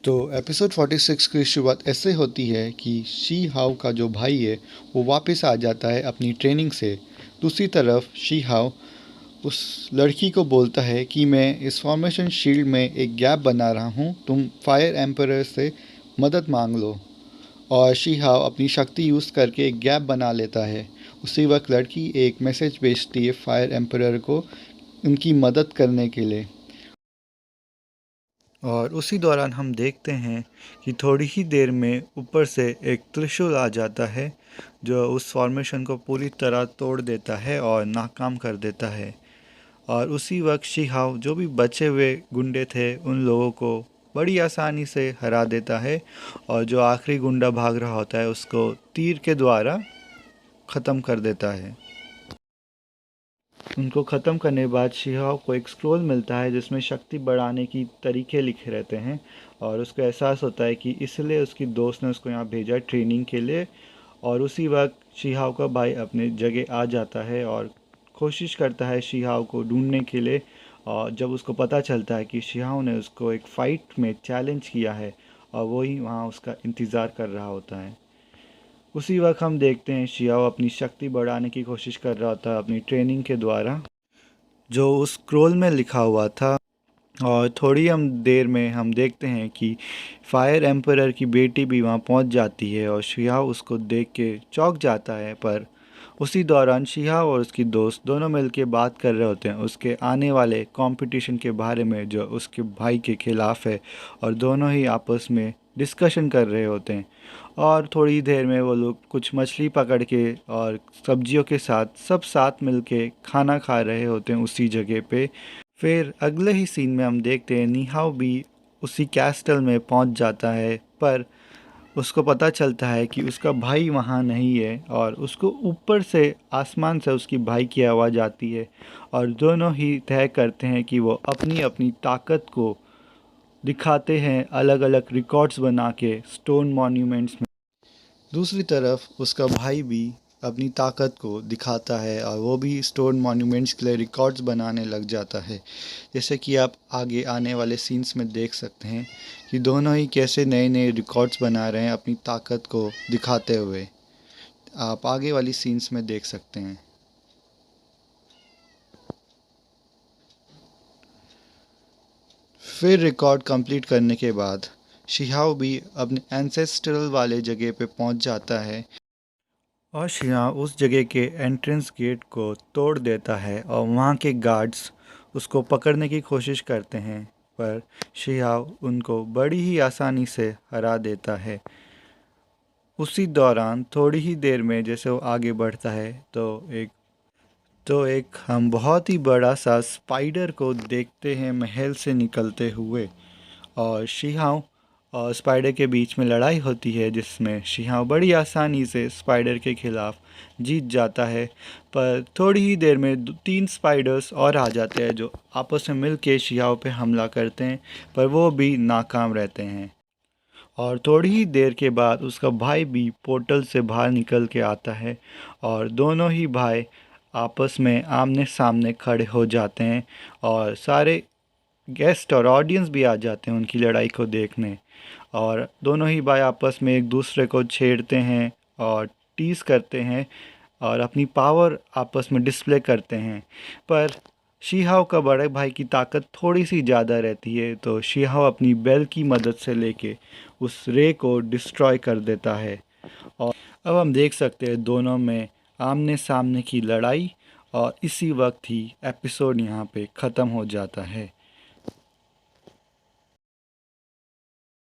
तो एपिसोड 46 की शुरुआत ऐसे होती है कि शी हाउ का जो भाई है वो वापस आ जाता है अपनी ट्रेनिंग से। दूसरी तरफ शी हाउ उस लड़की को बोलता है कि मैं इस फॉर्मेशन शील्ड में एक गैप बना रहा हूँ, तुम फायर एम्परर से मदद मांग लो। और शी हाउ अपनी शक्ति यूज़ करके एक गैप बना लेता है। उसी वक्त लड़की एक मैसेज भेजती है फायर एम्परर को उनकी मदद करने के लिए। और उसी दौरान हम देखते हैं कि थोड़ी ही देर में ऊपर से एक त्रिशूल आ जाता है जो उस फॉर्मेशन को पूरी तरह तोड़ देता है और नाकाम कर देता है। और उसी वक्त शिहाव जो भी बचे हुए गुंडे थे उन लोगों को बड़ी आसानी से हरा देता है और जो आखिरी गुंडा भाग रहा होता है उसको तीर के द्वारा ख़त्म कर देता है। उनको ख़त्म करने के बाद शिहाव को एक स्क्रोल मिलता है जिसमें शक्ति बढ़ाने की तरीके लिखे रहते हैं और उसको एहसास होता है कि इसलिए उसकी दोस्त ने उसको यहाँ भेजा ट्रेनिंग के लिए। और उसी वक्त शिहाव का भाई अपने जगह आ जाता है और कोशिश करता है शिहाव को ढूंढने के लिए। और जब उसको पता चलता है कि शिहाव ने उसको एक फ़ाइट में चैलेंज किया है और वही वहाँ उसका इंतज़ार कर रहा होता है। उसी वक्त हम देखते हैं शियाओ अपनी शक्ति बढ़ाने की कोशिश कर रहा था अपनी ट्रेनिंग के द्वारा जो उस स्क्रोल में लिखा हुआ था। और थोड़ी हम देर में हम देखते हैं कि फायर एम्परर की बेटी भी वहाँ पहुँच जाती है और शिहाओ उसको देख के चौंक जाता है। पर उसी दौरान शिहाओ और उसकी दोस्त दोनों मिलकर बात कर रहे होते हैं उसके आने वाले कंपटीशन के बारे में जो उसके भाई के खिलाफ़ है और दोनों ही आपस में डिस्कशन कर रहे होते हैं। और थोड़ी देर में वो लोग कुछ मछली पकड़ के और सब्जियों के साथ सब साथ मिलके खाना खा रहे होते हैं उसी जगह पे। फिर अगले ही सीन में हम देखते हैं निहाव भी उसी कैस्टल में पहुंच जाता है पर उसको पता चलता है कि उसका भाई वहाँ नहीं है और उसको ऊपर से आसमान से उसकी भाई की आवाज़ आती है और दोनों ही तय करते हैं कि वो अपनी अपनी ताकत को दिखाते हैं अलग अलग रिकॉर्ड्स बना के स्टोन मॉन्यूमेंट्स में। दूसरी तरफ उसका भाई भी अपनी ताकत को दिखाता है और वो भी स्टोन मॉन्यूमेंट्स के लिए रिकॉर्ड्स बनाने लग जाता है। जैसे कि आप आगे आने वाले सीन्स में देख सकते हैं कि दोनों ही कैसे नए नए रिकॉर्ड्स बना रहे हैं अपनी ताकत को दिखाते हुए। आप आगे वाली सीन्स में देख सकते हैं। फिर रिकॉर्ड कंप्लीट करने के बाद शिहाव भी अपने एंसेस्ट्रल वाले जगह पे पहुंच जाता है और शिहाव उस जगह के एंट्रेंस गेट को तोड़ देता है और वहाँ के गार्ड्स उसको पकड़ने की कोशिश करते हैं पर शिहाव उनको बड़ी ही आसानी से हरा देता है। उसी दौरान थोड़ी ही देर में जैसे वो आगे बढ़ता है तो एक हम बहुत ही बड़ा सा स्पाइडर को देखते हैं महल से निकलते हुए। और शिहाव और स्पाइडर के बीच में लड़ाई होती है जिसमें शिहाव बड़ी आसानी से स्पाइडर के खिलाफ जीत जाता है। पर थोड़ी ही देर में तीन स्पाइडर्स और आ जाते हैं जो आपस में मिल के शिहाव पे हमला करते हैं पर वो भी नाकाम रहते हैं। और थोड़ी ही देर के बाद उसका भाई भी पोर्टल से बाहर निकल के आता है और दोनों ही भाई आपस में आमने सामने खड़े हो जाते हैं और सारे गेस्ट और ऑडियंस भी आ जाते हैं उनकी लड़ाई को देखने। और दोनों ही भाई आपस में एक दूसरे को छेड़ते हैं और टीज़ करते हैं और अपनी पावर आपस में डिस्प्ले करते हैं। पर शिहाव का बड़े भाई की ताकत थोड़ी सी ज़्यादा रहती है तो शिहाव अपनी बेल की मदद से लेके उस रे को डिस्ट्रॉय कर देता है। और अब हम देख सकते हैं दोनों में आमने सामने की लड़ाई और इसी वक्त ही एपिसोड यहाँ पे ख़त्म हो जाता है।